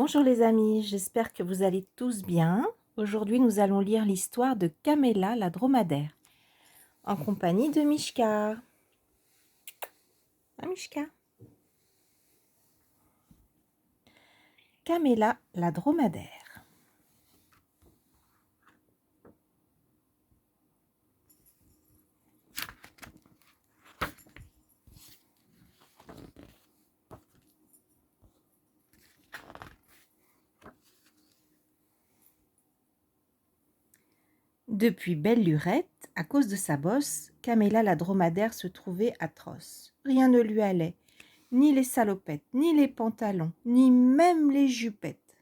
Bonjour les amis, j'espère que vous allez tous bien. Aujourd'hui, nous allons lire l'histoire de Camella la dromadaire, en compagnie de Mishka. Ah, Mishka. Camella la dromadaire. Depuis belle lurette, à cause de sa bosse, Camella la dromadaire se trouvait atroce. Rien ne lui allait, ni les salopettes, ni les pantalons, ni même les jupettes.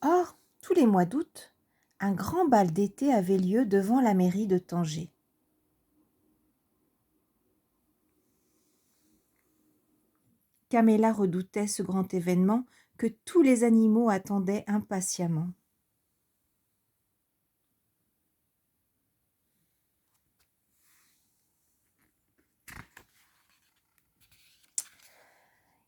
Or, tous les mois d'août, un grand bal d'été avait lieu devant la mairie de Tanger. Camella redoutait ce grand événement que tous les animaux attendaient impatiemment.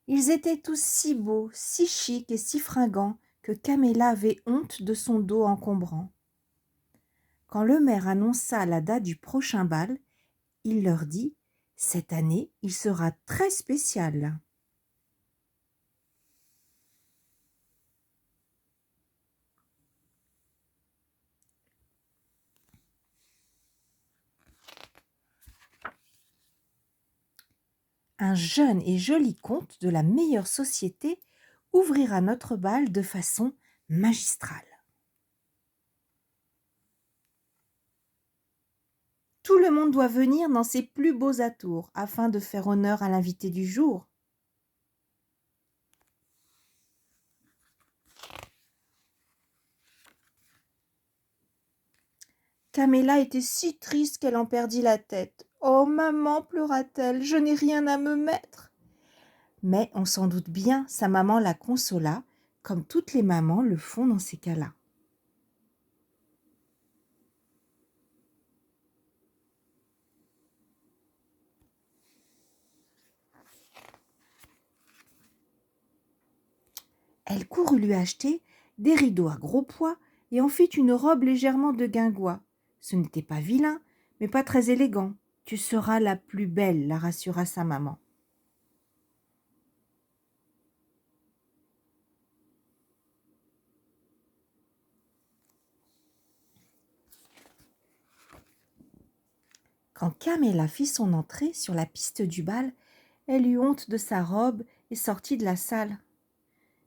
Ils étaient tous si beaux, si chics et si fringants que Camella avait honte de son dos encombrant. Quand le maire annonça la date du prochain bal, il leur dit « Cette année, il sera très spécial ». Un jeune et joli comte de la meilleure société ouvrira notre bal de façon magistrale. Tout le monde doit venir dans ses plus beaux atours afin de faire honneur à l'invité du jour. Camella était si triste qu'elle en perdit la tête. « Oh, maman !» pleura-t-elle, « je n'ai rien à me mettre. » Mais on s'en doute bien, sa maman la consola, comme toutes les mamans le font dans ces cas-là. Elle courut lui acheter des rideaux à gros pois et en fit une robe légèrement de guingois. Ce n'était pas vilain, mais pas très élégant. « Tu seras la plus belle », la rassura sa maman. Quand Camella fit son entrée sur la piste du bal, elle eut honte de sa robe et sortit de la salle.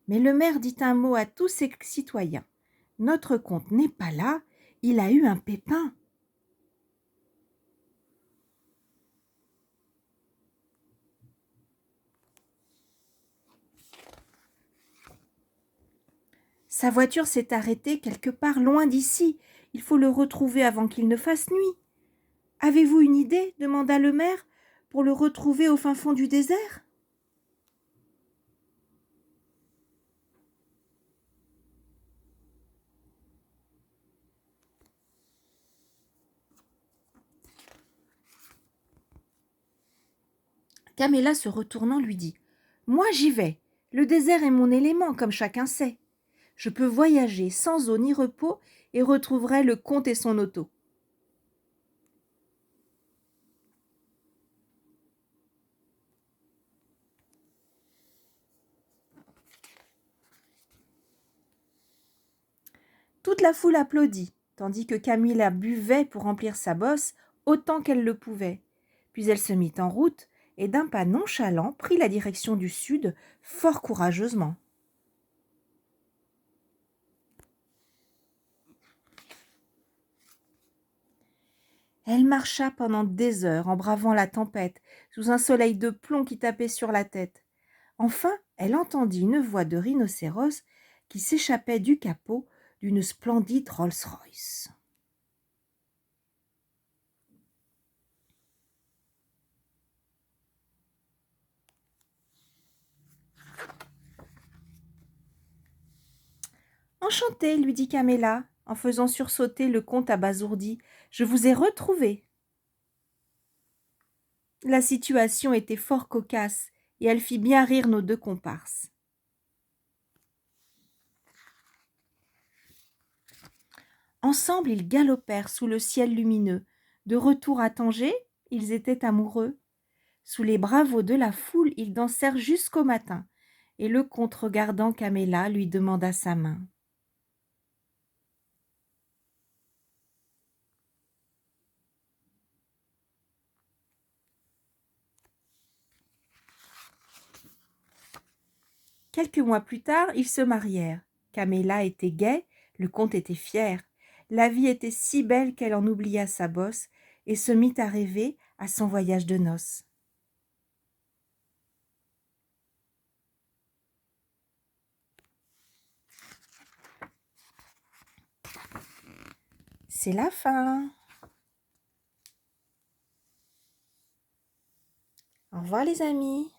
Mais le maire dit un mot à tous ses citoyens. « Notre comte n'est pas là, il a eu un pépin. » Sa voiture s'est arrêtée quelque part loin d'ici. Il faut le retrouver avant qu'il ne fasse nuit. « Avez-vous une idée ?» demanda le maire, « pour le retrouver au fin fond du désert ?» Camella, se retournant, lui dit « Moi, j'y vais. Le désert est mon élément, comme chacun sait. Je peux voyager sans eau ni repos et retrouverai le comte et son auto. » Toute la foule applaudit, tandis que Camilla buvait pour remplir sa bosse autant qu'elle le pouvait. Puis elle se mit en route et d'un pas nonchalant prit la direction du sud fort courageusement. Elle marcha pendant des heures en bravant la tempête, sous un soleil de plomb qui tapait sur la tête. Enfin, elle entendit une voix de rhinocéros qui s'échappait du capot d'une splendide Rolls-Royce. « Enchantée, lui dit Camella. en faisant sursauter le comte abasourdi. « Je vous ai retrouvé !» La situation était fort cocasse, et elle fit bien rire nos deux comparses. Ensemble, ils galopèrent sous le ciel lumineux. De retour à Tanger, ils étaient amoureux. Sous les bravos de la foule, ils dansèrent jusqu'au matin, et le comte, regardant Caméla, lui demanda sa main. Quelques mois plus tard, ils se marièrent. Caméla était gaie, le comte était fier. La vie était si belle qu'elle en oublia sa bosse et se mit à rêver à son voyage de noces. C'est la fin. Au revoir les amis.